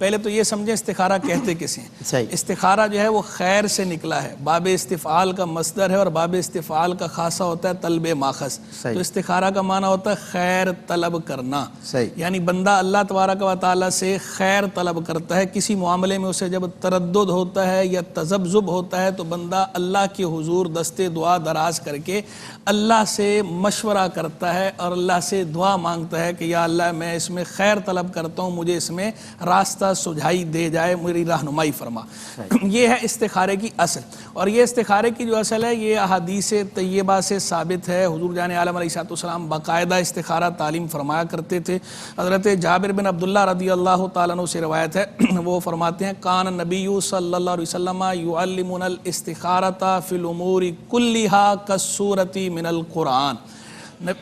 پہلے تو یہ سمجھیں استخارہ کہتے کسے ہیں۔ استخارہ جو ہے وہ خیر سے نکلا ہے، باب استفعال کا مصدر ہے اور باب استفعال کا خاصہ ہوتا ہے طلب ماخذ۔ تو استخارہ کا معنی ہوتا ہے خیر طلب کرنا، یعنی بندہ اللہ تبارک و تعالیٰ سے خیر طلب کرتا ہے۔ کسی معاملے میں اسے جب تردد ہوتا ہے یا تذبذب ہوتا ہے تو بندہ اللہ کے حضور دست دعا دراز کر کے اللہ سے مشورہ کرتا ہے اور اللہ سے دعا مانگتا ہے کہ یا اللہ میں اس میں خیر طلب کرتا ہوں، مجھے اس میں راستہ سجھائی دے جائے، میری رہنمائی فرما۔ یہ ہے استخارے کی اصل، اور یہ استخارے کی جو اصل ہے یہ احادیث طیبہ سے ثابت ہے۔ حضور جان عالم علیہ السلام باقاعدہ استخارہ تعلیم فرمایا کرتے تھے۔ حضرت جابر بن عبداللہ رضی اللہ تعالیٰ عنہ سے روایت ہے، وہ فرماتے ہیں کان نبی صلی اللہ علیہ وسلم یعلمنا الاستخارۃ فی الامور کلھا کالسورۃ من القرآن۔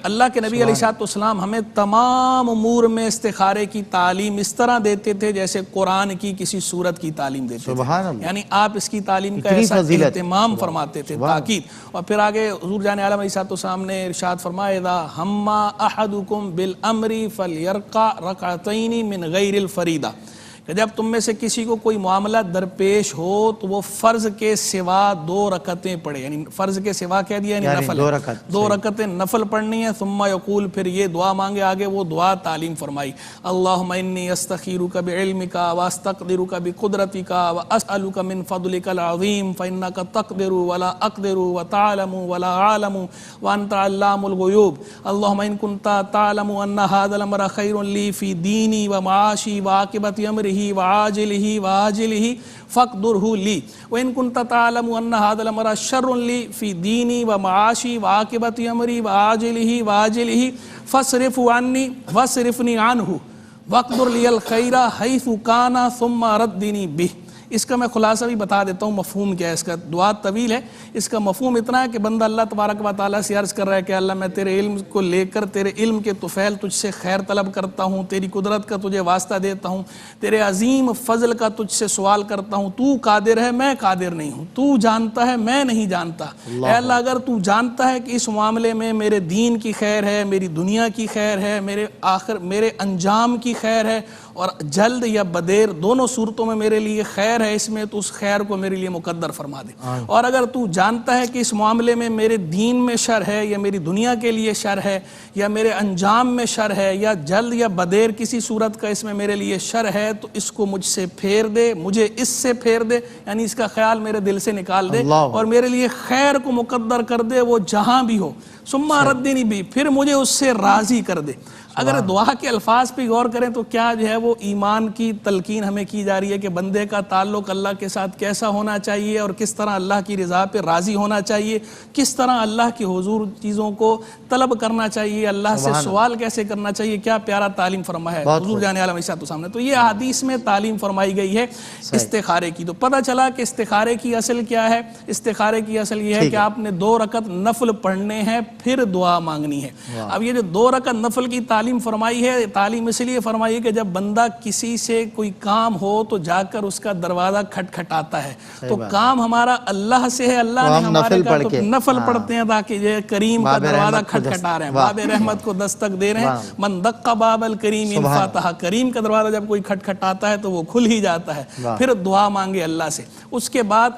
اللہ کے نبی علیہ السلام ہمیں تمام امور میں استخارے کی تعلیم اس طرح دیتے تھے جیسے قرآن کی کسی سورت کی تعلیم دیتے تھے، یعنی آپ اس کی تعلیم کا ایسا اہتمام فرماتے تھے، تاکید۔ اور پھر آگے حضور جان عالم علیہ السلام نے ارشاد فرمایا اذا ہم احدکم بالامر فلیرکع رکعتین من غیر الفریدہ، کہ جب تم میں سے کسی کو کوئی معاملہ درپیش ہو تو وہ فرض کے سوا 2 رکعتیں پڑھے، یعنی فرض کے سوا کہہ دیا یعنی نفل، 2 رکعتیں نفل پڑھنی ہیں۔ ثم یقول، پھر یہ دعا مانگے، آگے وہ دعا تعلیم فرمائی، اللہم انی استخیرک بعلمک واستقدرک بقدرتک واسألک من فضلک العظیم فانک تقدر ولا اقدر وتعلم ولا اعلم وانت علام الغیوب، اللہم ان کنت تعلم ان ھذا الامر خیر لی فی دینی ومعاشی وعاقبۃ امری وعاجلہ وآجلہ فاقدرہ لی وإن کنت تعلم ان ھذا الامر شر لی فی دینی ومعاشی وعاقبۃ امری وآجلہ وآجلہ فاصرف عنی واصرفنی عنہ واقدر لی الخیر حیث کان ثم ردنی بہ۔ اس کا میں خلاصہ بھی بتا دیتا ہوں، مفہوم کیا ہے اس کا۔ دعا طویل ہے، اس کا مفہوم اتنا ہے کہ بندہ اللہ تبارک و تعالیٰ سے عرض کر رہا ہے کہ اللہ میں تیرے علم کو لے کر تیرے علم کے طفیل تجھ سے خیر طلب کرتا ہوں، تیری قدرت کا تجھے واسطہ دیتا ہوں، تیرے عظیم فضل کا تجھ سے سوال کرتا ہوں۔ تو قادر ہے، میں قادر نہیں ہوں، تو جانتا ہے، میں نہیں جانتا۔ اے اللہ اگر تو جانتا ہے کہ اس معاملے میں میرے دین کی خیر ہے، میری دنیا کی خیر ہے، میرے انجام کی خیر ہے، اور جلد یا بدیر دونوں صورتوں میں میرے لیے خیر ہے، اس میں تو اس خیر کو میرے لیے مقدر فرما دے۔ اور اگر تو جانتا ہے کہ اس معاملے میں میرے دین میں شر ہے یا میری دنیا کے لیے شر ہے یا میرے انجام میں شر ہے یا جلد یا بدیر کسی صورت کا اس میں میرے لیے شر ہے تو اس کو مجھ سے پھیر دے، مجھے اس سے پھیر دے، یعنی اس کا خیال میرے دل سے نکال دے اور میرے لیے خیر کو مقدر کر دے، وہ جہاں بھی ہو۔ ثم ردنی بھی، پھر مجھے اس سے راضی کر دے۔ اگر دعا کے الفاظ پہ غور کریں تو کیا جو ہے وہ ایمان کی تلقین ہمیں کی جا رہی ہے کہ بندے کا تعلق اللہ کے ساتھ کیسا ہونا چاہیے اور کس طرح اللہ کی رضا پہ راضی ہونا چاہیے، کس طرح اللہ کی حضور چیزوں کو طلب کرنا چاہیے، اللہ سے سوال کیسے کرنا چاہیے۔ کیا پیارا تعلیم فرمایا ہے حضور جان عالم علیہ السلام نے۔ تو یہ احادیث میں تعلیم فرمائی گئی ہے استخارے کی۔ تو پتہ چلا کہ استخارے کی اصل کیا ہے۔ استخارے کی اصل یہ ہے کہ آپ نے 2 رکعت نفل پڑھنے ہیں، پھر دعا مانگنی ہے۔ اب یہ جو 2 رکعت نفل کی تعلیم فرمائی ہے، تعلیم اس لیے فرمائی ہے کہ جب بندہ کسی سے کوئی کام ہو تو جا کر اس کا دروازہ کھٹکھٹاتا ہے، تو کام ہمارا اللہ سے ہے، اللہ نے ہمارے کا تو نفل پڑھتے ہیں تاکہ یہ کریم کا دروازہ کھٹکھٹا رہے ہیں، باب رحمت کو دستک دے رہے ہیں۔ من دق باب الکریم انفتح، کریم کا دروازہ جب کوئی کھٹکھٹاتا ہے تو وہ کھل ہی جاتا ہے۔ پھر دعا مانگے اللہ سے، اس کے بعد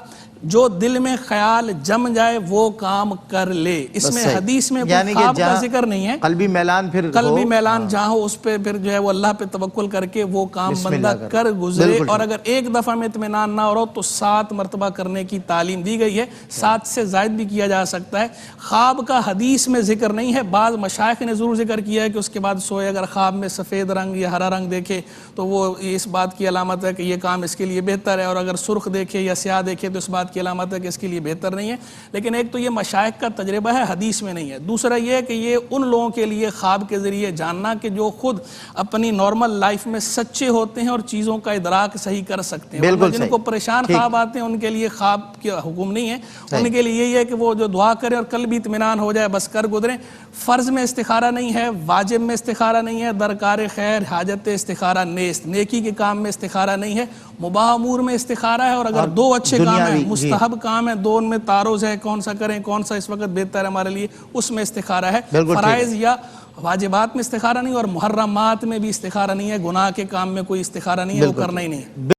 جو دل میں خیال جم جائے وہ کام کر لے۔ اس میں حدیث میں کوئی خواب کا ذکر نہیں ہے، قلبی میلان پھر قلبی میلان جہاں ہو اس پہ پھر جو ہے وہ اللہ پہ توکل کر کے وہ کام بندہ کر گزرے۔ اور اگر ایک دفعہ میں اطمینان نہ ہو تو 7 مرتبہ کرنے کی تعلیم دی گئی ہے، 7 سے زائد بھی کیا جا سکتا ہے۔ خواب کا حدیث میں ذکر نہیں ہے، بعض مشائخ نے ضرور ذکر کیا ہے کہ اس کے بعد سوئے اگر خواب میں سفید رنگ یا ہرا رنگ دیکھے تو وہ اس بات کی علامت ہے کہ یہ کام اس کے لیے بہتر ہے، اور اگر سرخ دیکھے یا سیاہ دیکھے تو اس بات کی علامت ہے کہ اس کے لیے بہتر نہیں ہے۔ لیکن ایک تو یہ مشائخ کا تجربہ ہے، حدیث میں نہیں ہے۔ دوسرا یہ کہ یہ ان لوگوں کے لیے خواب کے ذریعے جاننا کہ جو خود اپنی نارمل لائف میں سچے ہوتے ہیں اور چیزوں کا ادراک صحیح کر سکتے ہیں۔ جن کو پریشان خواب آتے ہیں ان کے لیے خواب کا حکم نہیں ہے، ان کے لیے یہی ہے کہ وہ جو دعا کریں اور کل بھی اطمینان ہو جائے، بس کر گزریں۔ فرض میں استخارہ نہیں ہے، واجب میں استخارہ نہیں ہے، درکار خیر حاجت استخارہ نیست، نیکی کے کام میں استخارہ نہیں ہے، مباح امور میں استخارہ ہے۔ اور اگر 2 اچھے کام ہیں، مستحب کام ہے، 2 ان میں تعارض ہے، کون سا کریں کون سا اس وقت بہتر ہے ہمارے لیے، اس میں استخارہ ہے۔ فرائض یا واجبات میں استخارہ نہیں اور محرمات میں بھی استخارہ نہیں ہے، گناہ کے کام میں کوئی استخارہ نہیں ہے، وہ کرنا ہی نہیں ہے.